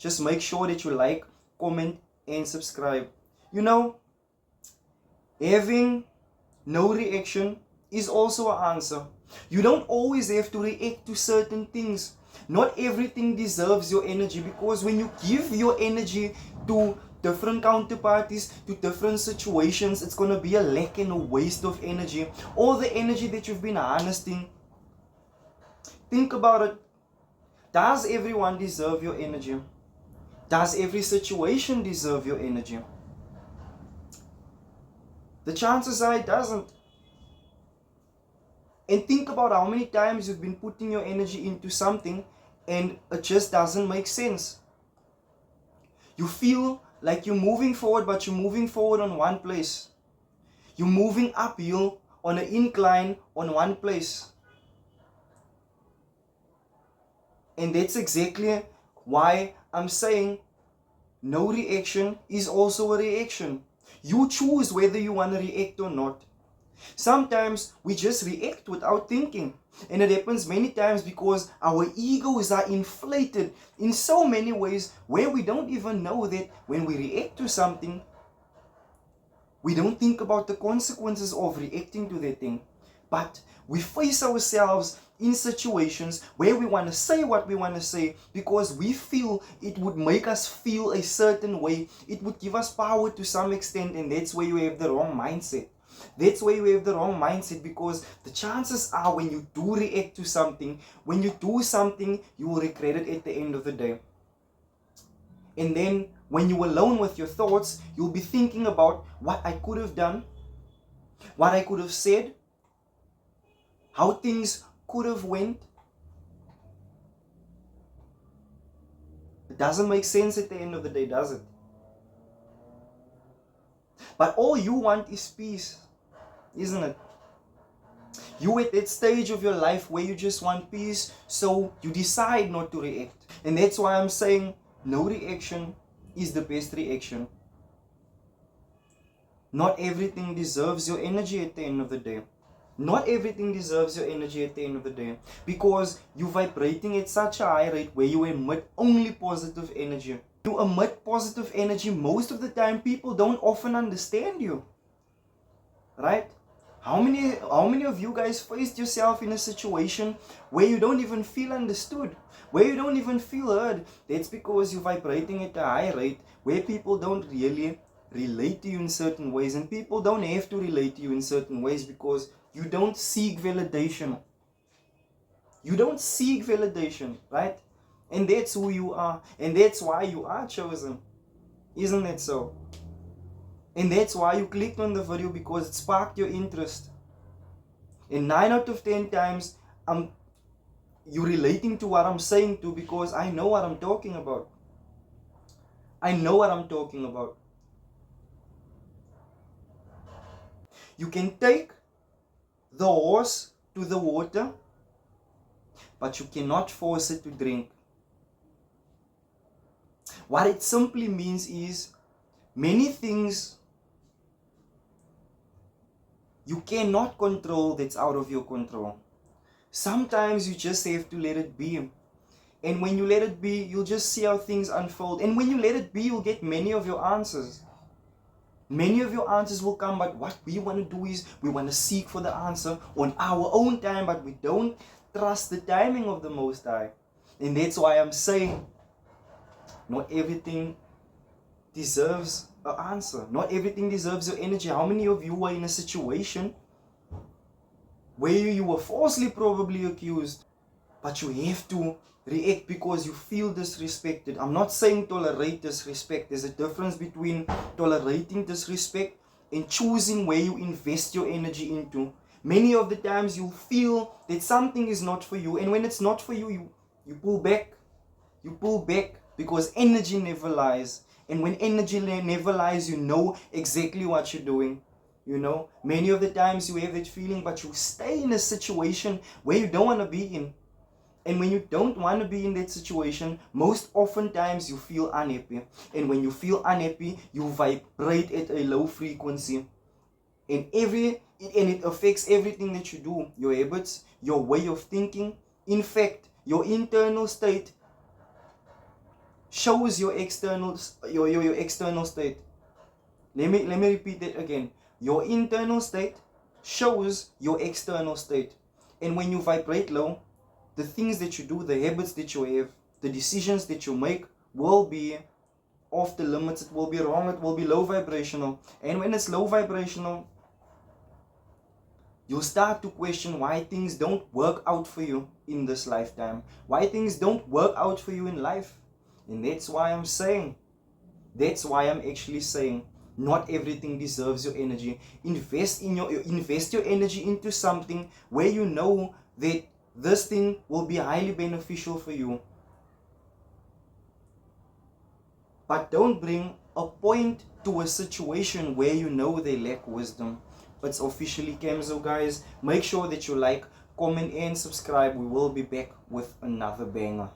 just make sure that you like, comment, and subscribe. Having no reaction is also an answer. You don't always have to react to certain things. Not everything deserves your energy, because when you give your energy to different counterparties, to different situations, it's going to be a lack and a waste of energy. All the energy that you've been harnessing, think about it. Does everyone deserve your energy? Does every situation deserve your energy? The chances are it doesn't. And think about how many times you've been putting your energy into something and it just doesn't make sense. You feel like you're moving forward, but you're moving forward on one place. You're moving uphill on an incline on one place. And that's exactly why I'm saying no reaction is also a reaction. You choose whether you want to react or not. Sometimes we just react without thinking. And it happens many times because our egos are inflated in so many ways where we don't even know that when we react to something, we don't think about the consequences of reacting to that thing. But we face ourselves in situations where we want to say what we want to say because we feel it would make us feel a certain way. It would give us power to some extent, and that's where you have the wrong mindset. That's where you have the wrong mindset, because the chances are when you do react to something, when you do something, you will regret it at the end of the day. And then when you're alone with your thoughts, you'll be thinking about what I could have done, what I could have said, how things could have went. It doesn't make sense at the end of the day, does it? But all you want is peace, isn't it? You at that stage of your life where you just want peace, so you decide not to react. And that's why I'm saying no reaction is the best reaction. Not everything deserves your energy at the end of the day. Not everything deserves your energy at the end of the day, because you're vibrating at such a high rate where you emit only positive energy. You emit positive energy, most of the time people don't often understand you. Right? How many of you guys faced yourself in a situation where you don't even feel understood, where you don't even feel heard? That's because you're vibrating at a high rate where people don't really relate to you in certain ways, and people don't have to relate to you in certain ways because you don't seek validation. You don't seek validation, right? And that's who you are, and that's why you are chosen. Isn't that so? And that's why you clicked on the video, because it sparked your interest. And 9 out of 10 times, you're relating to what I'm saying to, because I know what I'm talking about. I know what I'm talking about. You can take the horse to the water, but you cannot force it to drink. What it simply means is many things you cannot control that's out of your control. Sometimes you just have to let it be. And when you let it be, you'll just see how things unfold. And when you let it be, you'll get many of your answers. Many of your answers will come, but what we want to do is we want to seek for the answer on our own time, but we don't trust the timing of the Most High. And that's why I'm saying not everything deserves an answer. Not everything deserves your energy. How many of you were in a situation where you were falsely probably accused, but you have to react because you feel disrespected? I'm not saying tolerate disrespect. There's a difference between tolerating disrespect and choosing where you invest your energy into. Many of the times you feel that something is not for you, and when it's not for you, you pull back. You pull back because energy never lies. And when energy never lies, you know exactly what you're doing. You know, many of the times you have that feeling, but you stay in a situation where you don't want to be in. And when you don't want to be in that situation, most oftentimes you feel unhappy. And when you feel unhappy, you vibrate at a low frequency. And it affects everything that you do. Your habits, your way of thinking. In fact, your internal state shows your external your external state. Let me repeat that again. Your internal state shows your external state. And when you vibrate low, the things that you do, the habits that you have, the decisions that you make will be off the limits. It will be wrong. It will be low vibrational. And when it's low vibrational, you'll start to question why things don't work out for you in this lifetime, why things don't work out for you in life. And that's why I'm actually saying, not everything deserves your energy. Invest your energy into something where you know that this thing will be highly beneficial for you. But don't bring a point to a situation where you know they lack wisdom. It's officially Kemzo, guys. Make sure that you like, comment, and subscribe. We will be back with another banger.